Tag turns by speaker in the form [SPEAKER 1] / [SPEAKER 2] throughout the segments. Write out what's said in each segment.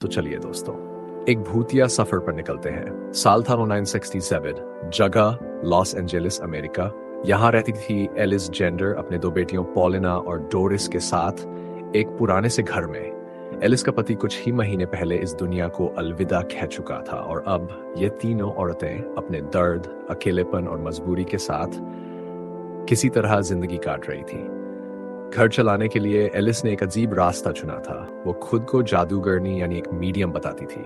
[SPEAKER 1] तो चलिए दोस्तों, एक भूतिया सफर पर निकलते हैं। साल था 1967, जगह लॉस एंजेलिस, अमेरिका। यहाँ रहती थी एलिस जेंडर अपने दो बेटियों पॉलिना और डोरिस के साथ एक पुराने से घर में। एलिस का पति कुछ ही महीने पहले इस दुनिया को अलविदा कह चुका था और अब ये तीनों औरतें अपने दर्द, अकेलेपन और मजबूरी के साथ किसी तरह जिंदगी काट रही थी। घर चलाने के लिए एलिस ने एक अजीब रास्ता चुना था। वो खुद को जादूगरनी यानी एक मीडियम बताती थी।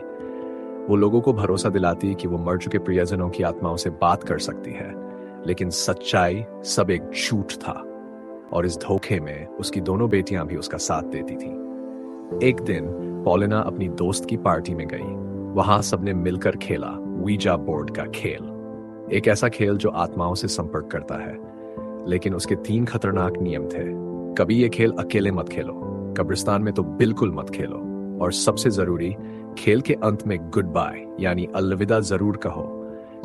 [SPEAKER 1] वो लोगों को भरोसा दिलाती कि वो मर चुके प्रियजनों की आत्माओं से बात कर सकती है, लेकिन सच्चाई सब एक झूठ था और इस धोखे में उसकी दोनों बेटियां भी उसका साथ देती थी। एक दिन पॉलिना अपनी दोस्त की पार्टी में गई। वहां सबने मिलकर खेला वीजा बोर्ड का खेल, एक ऐसा खेल जो आत्माओं से संपर्क करता है, लेकिन उसके 3 खतरनाक नियम थे। कभी ये खेल अकेले मत खेलो, कब्रिस्तान में तो बिल्कुल मत खेलो, और सबसे जरूरी, खेल के अंत में गुड बाय यानी अलविदा जरूर कहो।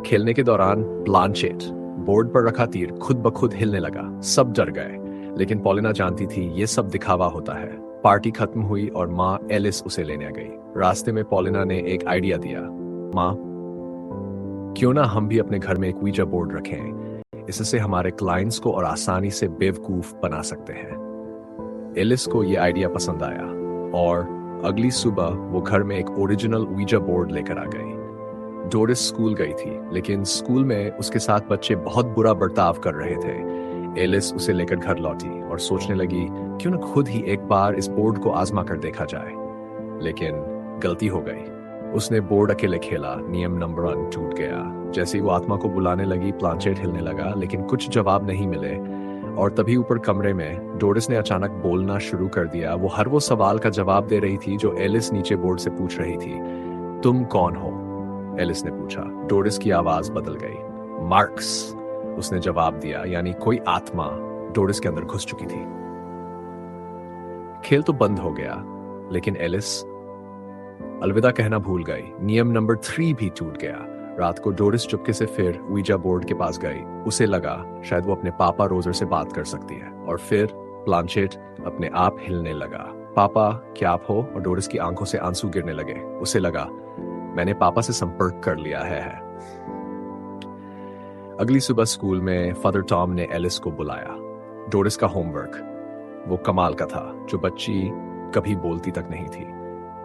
[SPEAKER 1] खेलने के दौरान प्लांचेट, बोर्ड पर रखा तीर, खुद ब खुद हिलने लगा। सब डर गए, लेकिन पॉलिना जानती थी ये सब दिखावा होता है। पार्टी खत्म हुई और माँ एलिस उसे लेने गई। रास्ते में पॉलिना ने एक आइडिया दिया। माँ, क्यों ना हम भी अपने घर में एक वीजा बोर्ड रखें, इससे हमारे क्लाइंट्स को और आसानी से बेवकूफ बना सकते हैं। एलिस को यह आइडिया पसंद आया और अगली सुबह वो घर में एक ओरिजिनल वीजा बोर्ड लेकर आ गई। डोरिस स्कूल गई थी, लेकिन स्कूल में उसके साथ बच्चे बहुत बुरा बर्ताव कर रहे थे। एलिस उसे लेकर घर लौटी और सोचने लगी क्यों न खुद ही एक बार इस बोर्ड को आजमा कर देखा जाए, लेकिन गलती हो गई। उसने बोर्ड अकेले खेला, नियम नंबर 1 टूट गया। जैसे ही वो आत्मा को बुलाने लगी, प्लांचेट हिलने लगा, लेकिन कुछ जवाब नहीं मिले। और तभी ऊपर कमरे में डोरिस ने अचानक बोलना शुरू कर दिया। वो हर वो सवाल का जवाब दे रही थी जो एलिस नीचे बोर्ड से पूछ रही थी। तुम कौन हो? एलिस ने पूछा। डोरिस की आवाज बदल गई। मार्क्स, उसने जवाब दिया, यानी कोई आत्मा डोरिस के अंदर घुस चुकी थी। खेल तो बंद हो गया, लेकिन एलिस अलविदा कहना भूल गई। नियम नंबर 3 भी टूट गया। रात को डोरिस चुपके से फिर वीजा बोर्ड के पास गई। उसे लगा शायद वो अपने पापा रोजर से बात कर सकती है, और फिर प्लांचेट अपने आप हिलने लगा। पापा, क्या आप हो? और डोरिस की आंखों से आंसू गिरने लगे। उसे लगा मैंने पापा से संपर्क कर लिया है। अगली सुबह स्कूल में फादर टॉम ने एलिस को बुलाया। डोरिस का होमवर्क वो कमाल का था, जो बच्ची कभी बोलती तक नहीं थी।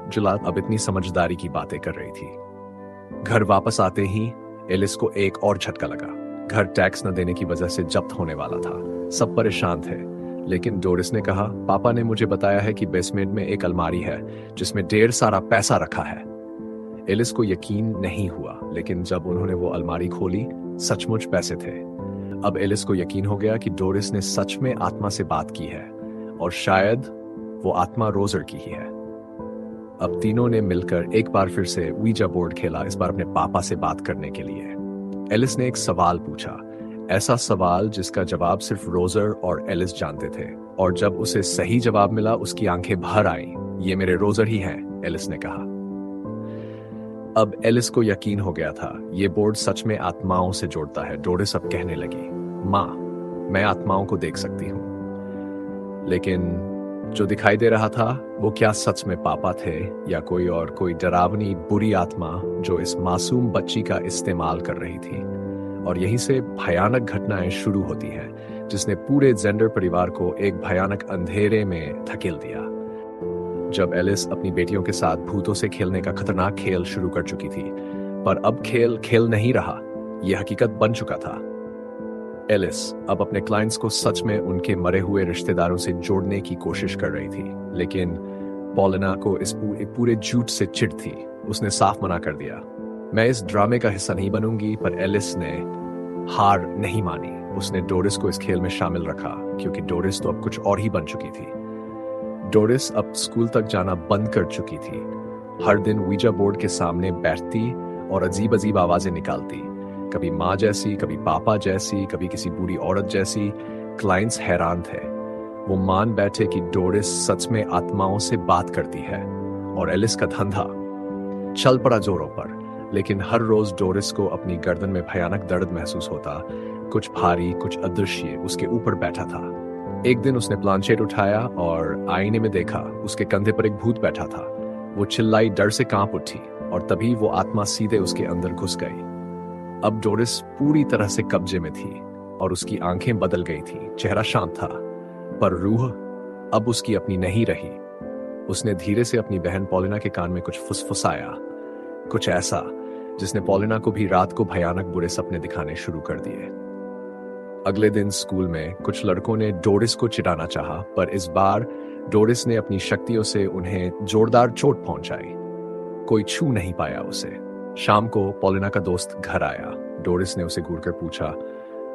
[SPEAKER 1] जुलात अब इतनी समझदारी की बातें कर रही थी। घर वापस आते ही एलिस को एक और झटका लगा। घर टैक्स न देने की वजह से जब्त होने वाला था। सब परेशान थे, लेकिन डोरिस ने कहा, पापा ने मुझे बताया है कि बेसमेंट में एक अलमारी है जिसमें ढेर सारा पैसा रखा है। एलिस को यकीन नहीं हुआ, लेकिन जब उन्होंने वो अलमारी खोली, सचमुच पैसे थे। अब एलिस को यकीन हो गया कि डोरिस ने सच में आत्मा से बात की है, और शायद वो आत्मा रोजर की ही है। अब तीनों ने मिलकर एक बार फिर से वीजा बोर्ड खेला, इस बार अपने पापा से बात करने के लिए। एलिस ने एक सवाल पूछा, ऐसा सवाल जिसका जवाब सिर्फ रोजर और एलिस जानते थे, और जब उसे सही जवाब मिला उसकी आंखें भर आईं। ये मेरे रोजर ही हैं, एलिस ने कहा। अब एलिस को यकीन हो गया था, ये बोर्ड सच में आत्माओं से जोड़ता है। डोरिस अब कहने लगी, माँ, मैं आत्माओं को देख सकती हूँ, लेकिन जो दिखाई दे रहा था वो क्या सच में पापा थे या कोई डरावनी बुरी आत्मा जो इस मासूम बच्ची का इस्तेमाल कर रही थी। और यहीं से भयानक घटनाएं शुरू होती हैं, जिसने पूरे जेंडर परिवार को एक भयानक अंधेरे में धकेल दिया। जब एलिस अपनी बेटियों के साथ भूतों से खेलने का खतरनाक खेल शुरू कर चुकी थी, पर अब खेल नहीं रहा, यह हकीकत बन चुका था। एलिस अब अपने क्लाइंट्स को सच में उनके मरे हुए रिश्तेदारों से जोड़ने की कोशिश कर रही थी, लेकिन पॉलिना को इस पूरे झूठ से चिढ़ थी। उसने साफ मना कर दिया, मैं इस ड्रामे का हिस्सा नहीं बनूंगी। पर एलिस ने हार नहीं मानी। उसने डोरिस को इस खेल में शामिल रखा, क्योंकि डोरिस तो अब कुछ और ही बन चुकी थी। डोरिस अब स्कूल तक जाना बंद कर चुकी थी। हर दिन वीजा बोर्ड के सामने बैठती और अजीब अजीब आवाजें निकालती, कभी माँ जैसी, कभी पापा जैसी, कभी किसी बूढ़ी औरत जैसी। क्लाइंट्स हैरान थे। वो मान बैठे कि डोरिस सच में आत्माओं से बात करती है, और एलिस का धंधा चल पड़ा जोरों पर। लेकिन हर रोज डोरिस को अपनी गर्दन में भयानक दर्द महसूस होता। कुछ भारी, कुछ अदृश्य उसके ऊपर बैठा था। एक दिन उसने प्लांचेट उठाया और आईने में देखा, उसके कंधे पर एक भूत बैठा था। वो चिल्लाई, डर से कांप उठी और तभी वो आत्मा सीधे उसके अंदर घुस गई। अब डोरिस पूरी तरह से कब्जे में थी और उसकी आंखें बदल गई थी। चेहरा शांत था, पर रूह अब उसकी अपनी नहीं रही। उसने धीरे से अपनी बहन पॉलिना के कान में कुछ फुसफुसाया, कुछ ऐसा जिसने पॉलिना को भी रात को भयानक बुरे सपने दिखाने शुरू कर दिए। अगले दिन स्कूल में कुछ लड़कों ने डोरिस को चिढ़ाना चाहा, पर इस बार डोरिस ने अपनी शक्तियों से उन्हें जोरदार चोट पहुंचाई। कोई छू नहीं पाया उसे। शाम को पॉलिना का दोस्त घर आया। डोरिस ने उसे घूरकर पूछा,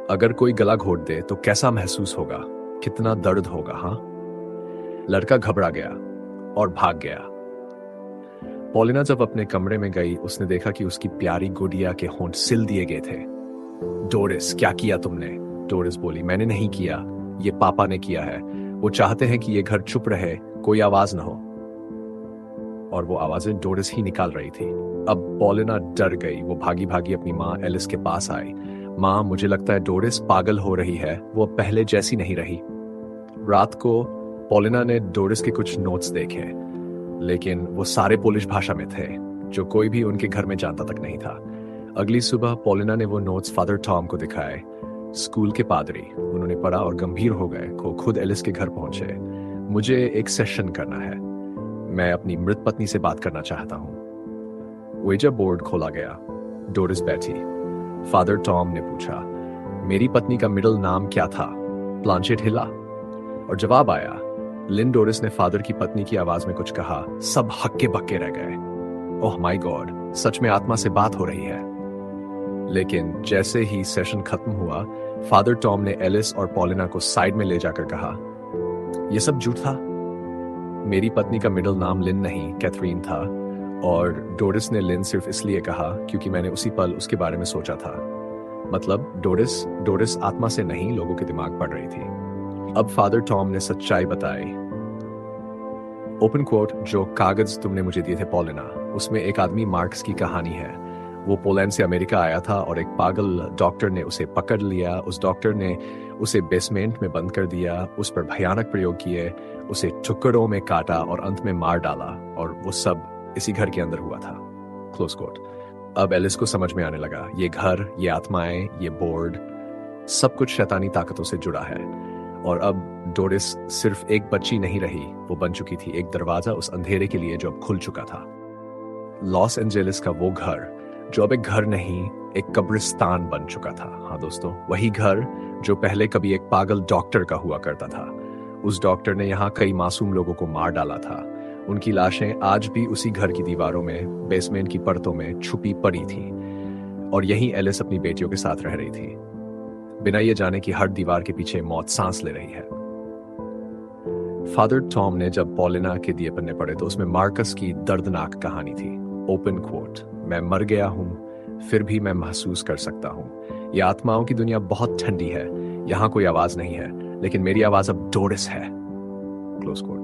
[SPEAKER 1] अगर कोई गला घोट दे तो कैसा महसूस होगा, कितना दर्द होगा? हाँ। लड़का घबरा गया और भाग गया। पॉलिना जब अपने कमरे में गई, उसने देखा कि उसकी प्यारी गुड़िया के होंठ सिल दिए गए थे। डोरिस, क्या किया तुमने? डोरिस बोली, मैंने नहीं किया, ये पापा ने किया है। वो चाहते हैं कि ये घर चुप रहे, कोई आवाज न हो। और वो आवाजें डोरिस ही निकाल रही थी। अब पॉलिना डर गई। वो भागी भागी अपनी माँ एलिस के पास आई। माँ, मुझे लगता है डोरिस पागल हो रही है, वो पहले जैसी नहीं रही। रात को पॉलिना ने डोरिस के कुछ नोट्स देखे, लेकिन वो सारे पोलिश भाषा में थे, जो कोई भी उनके घर में जानता तक नहीं था। अगली सुबह पॉलिना ने वो नोट्स फादर टॉम को दिखाए, स्कूल के पादरी। उन्होंने पढ़ा और गंभीर हो गए। वो खुद एलिस के घर पहुंचे। मुझे एक सेशन करना है, मैं अपनी मृत पत्नी से बात करना चाहता हूं। वेजा बोर्ड खोला गया। डोरिस बैठी। फादर टॉम ने पूछा, मेरी पत्नी का मिडिल नाम क्या था? प्लांचेट हिला। और जवाब आया, लिन। डोरिस ने फादर की पत्नी की आवाज में कुछ कहा। सब हक्के बक्के रह गए। ओह माय गॉड, सच में आत्मा से बात हो रही है। लेकिन जैसे ही सेशन खत्म हुआ, फादर टॉम ने एलिस और पॉलिना को साइड में ले जाकर कहा, यह सब झूठ था। मेरी पत्नी का मिडिल नाम लिन नहीं, कैथरीन था। और डोरिस ने लिन सिर्फ इसलिए कहा क्योंकि मैंने उसी पल उसके बारे में सोचा था। मतलब डोरिस आत्मा से नहीं, लोगों के दिमाग पढ़ रही थी। अब फादर टॉम ने सच्चाई बताई। ओपन कोट, जो कागज तुमने मुझे दिए थे पॉलिना, उसमें एक आदमी मार्क्स की कहानी है। वो पोलैंड से अमेरिका आया था और एक पागल डॉक्टर ने उसे पकड़ लिया। उस डॉक्टर ने उसे बेसमेंट में बंद कर दिया, उस पर भयानक प्रयोग किए, उसे टुकड़ों में काटा और अंत में मार डाला। और वो सब इसी घर के अंदर हुआ था। Close coat. अब एलिस को समझ में आने लगा, ये घर, ये आत्माएं, ये बोर्ड, सब कुछ शैतानी ताकतों से जुड़ा है। और अब डोरिस सिर्फ एक बच्ची नहीं रही, वो बन चुकी थी एक दरवाजा उस अंधेरे के लिए जो अब खुल चुका था। लॉस एंजेलिस का वो घर जो अब एक घर नहीं, एक कब्रिस्तान बन चुका था। हाँ दोस्तों, वही घर जो पहले कभी एक पागल डॉक्टर का हुआ करता था। उस डॉक्टर ने यहाँ कई मासूम लोगों को मार डाला था। उनकी लाशें आज भी उसी घर की दीवारों में, बेसमेंट की परतों में छुपी पड़ी थी। और यहीं एलिस अपनी बेटियों के साथ रह रही थी, बिना ये जाने कि हर दीवार के पीछे मौत सांस ले रही है। फादर टॉम ने जब पॉलिना के दिए पन्ने पढ़े तो उसमें मार्कस की दर्दनाक कहानी थी। ओपन कोट, मैं मर गया हूं, फिर भी मैं महसूस कर सकता हूं। यह आत्माओं की दुनिया बहुत ठंडी है, यहां कोई आवाज नहीं है, लेकिन मेरी आवाज अब डोरिस है। Close coat.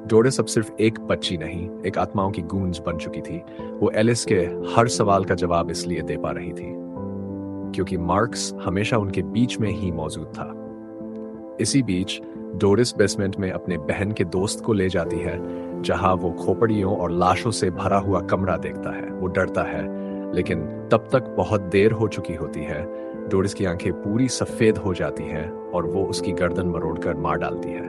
[SPEAKER 1] डोरिस अब सिर्फ एक बच्ची नहीं, एक आत्माओं की गूंज बन चुकी थी। वो एलिस के हर सवाल का जवाब इसलिए दे पा रही थी क्योंकि मार्क्स हमेशा उनके बीच में ही मौजूद था। इसी बीच डोरिस बेसमेंट में अपने बहन के दोस्त को ले जाती है, जहां वो खोपड़ियों और लाशों से भरा हुआ कमरा देखता है। वो डरता है, लेकिन तब तक बहुत देर हो चुकी होती है। डोरिस की आंखें पूरी सफेद हो जाती हैं और वो उसकी गर्दन मरोड़कर मार डालती है।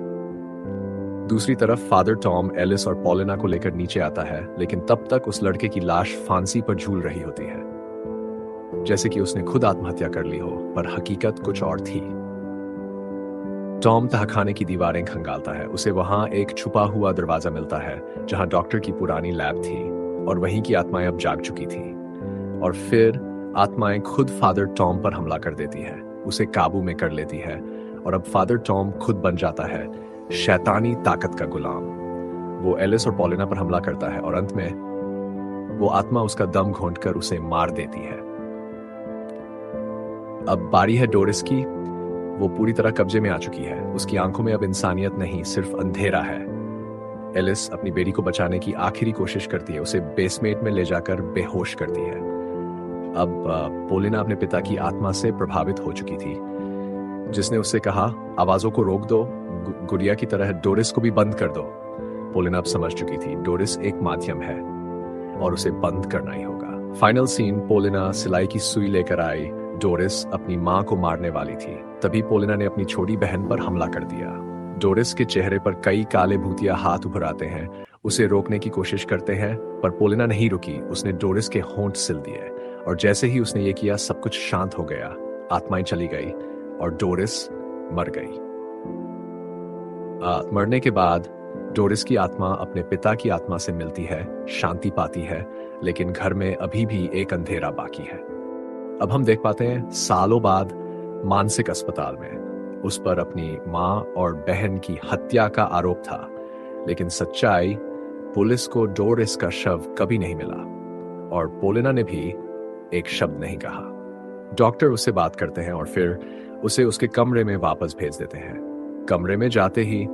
[SPEAKER 1] दूसरी तरफ फादर टॉम एलिस और पॉलिना को लेकर नीचे आता है, लेकिन तब तक उस लड़के की लाश फांसी पर झूल रही होती है, जैसे कि उसने खुद आत्महत्या कर ली हो, पर हकीकत कुछ और थी। टॉम तहखाने की दीवारें खंगालता है। उसे वहां एक छुपा हुआ दरवाजा मिलता है जहां डॉक्टर की पुरानी लैब थी, और वहीं की आत्माएं अब जाग चुकी थी। और फिर आत्माएं खुद फादर टॉम पर हमला कर देती है, उसे काबू में कर लेती है। और अब फादर टॉम खुद बन जाता है शैतानी ताकत का गुलाम। वो एलिस और पॉलिना पर हमला करता है और अंत में वो आत्मा उसका दम घोंटकर उसे मार देती है। अब बारी है डोरिस की। वो पूरी तरह कब्जे में आ चुकी है। उसकी आंखों में अब इंसानियत नहीं, सिर्फ अंधेरा है। एलिस अपनी बेटी को बचाने की आखिरी कोशिश करती है, उसे बेसमेंट में ले जाकर बेहोश करती है। अब पॉलिना अपने पिता की आत्मा से प्रभावित हो चुकी थी, जिसने उससे कहा, आवाजों को रोक दो, गुड़िया की तरह डोरिस को भी बंद कर दो। पोलिना अब समझ चुकी थी डोरिस एक माध्यम है और उसे बंद करना ही होगा। फाइनल सीन, पोलिना सिलाई की सुई लेकर आई। डोरिस अपनी मां को मारने वाली थी, तभी पोलिना ने अपनी छोटी बहन पर हमला कर दिया। डोरिस के चेहरे पर कई काले भूतिया हाथ उभर आते हैं, उसे रोकने की कोशिश करते हैं, पर पोलिना नहीं रुकी। उसने डोरिस के होंठ सिल दिए और जैसे ही उसने ये किया सब कुछ शांत हो गया। आत्माएं चली गई और डोरिस मर गई। मरने के बाद डोरिस की आत्मा अपने पिता की आत्मा से मिलती है, शांति पाती है, लेकिन घर में अभी भी एक अंधेरा बाकी है। अब हम देख पाते हैं सालों बाद मानसिक अस्पताल में उस पर अपनी मां और बहन की हत्या का आरोप था, लेकिन सच्चाई, पुलिस को डोरिस का शव कभी नहीं मिला और पोलिना ने भी एक शब्द नहीं कहा। डॉक्टर उससे बात करते हैं और फिर उसे उसके कमरे में वापस भेज देते हैं। कमरे में जाते ही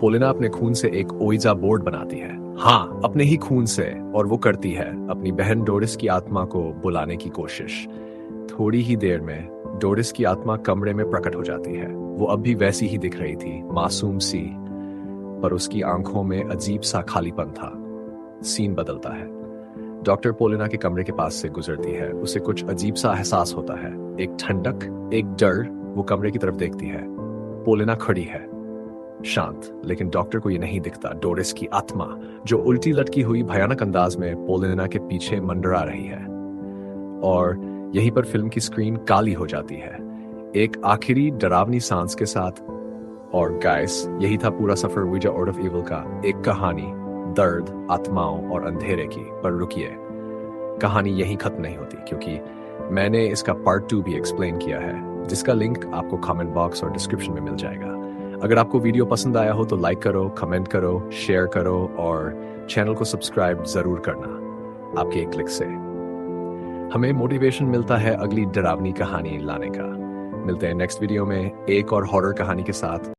[SPEAKER 1] पोलिना अपने खून से एक ओइजा बोर्ड बनाती है, हाँ, अपने ही खून से, और वो करती है अपनी बहन डोरिस की आत्मा को बुलाने की कोशिश। थोड़ी ही देर में डोरिस की आत्मा कमरे में प्रकट हो जाती है। वो अब भी वैसी ही दिख रही थी, मासूम सी, पर उसकी आंखों में अजीब सा खालीपन था। सीन बदलता है। डॉक्टर पोलिना के कमरे के पास से गुजरती है। उसे कुछ अजीब सा एहसास होता है, एक ठंडक, एक डर। वो कमरे की तरफ देखती है। पोलिना खड़ी है, शांत, लेकिन डॉक्टर को ये नहीं दिखता डोरिस की आत्मा, जो उल्टी लटकी हुई भयानक अंदाज में पोलिना के पीछे मंडरा रही है। और यहीं पर फिल्म की स्क्रीन काली हो जाती है, एक आखिरी डरावनी सांस के साथ। और गाइस, यही था पूरा सफर विजा आउट ऑफ इविल का। एक कहानी, दर्द, आत्माओं और अंधेरे की। पर रुकिए, कहानी यहीं खत्म नहीं होती, क्योंकि मैंने इसका पार्ट 2 भी एक्सप्लेन किया है, जिसका लिंक आपको कमेंट बॉक्स और डिस्क्रिप्शन में मिल जाएगा। अगर आपको वीडियो पसंद आया हो तो लाइक करो, कमेंट करो, शेयर करो और चैनल को सब्सक्राइब जरूर करना। आपके एक क्लिक से हमें मोटिवेशन मिलता है अगली डरावनी कहानी लाने का। मिलते हैं नेक्स्ट वीडियो में एक और हॉरर कहानी के साथ।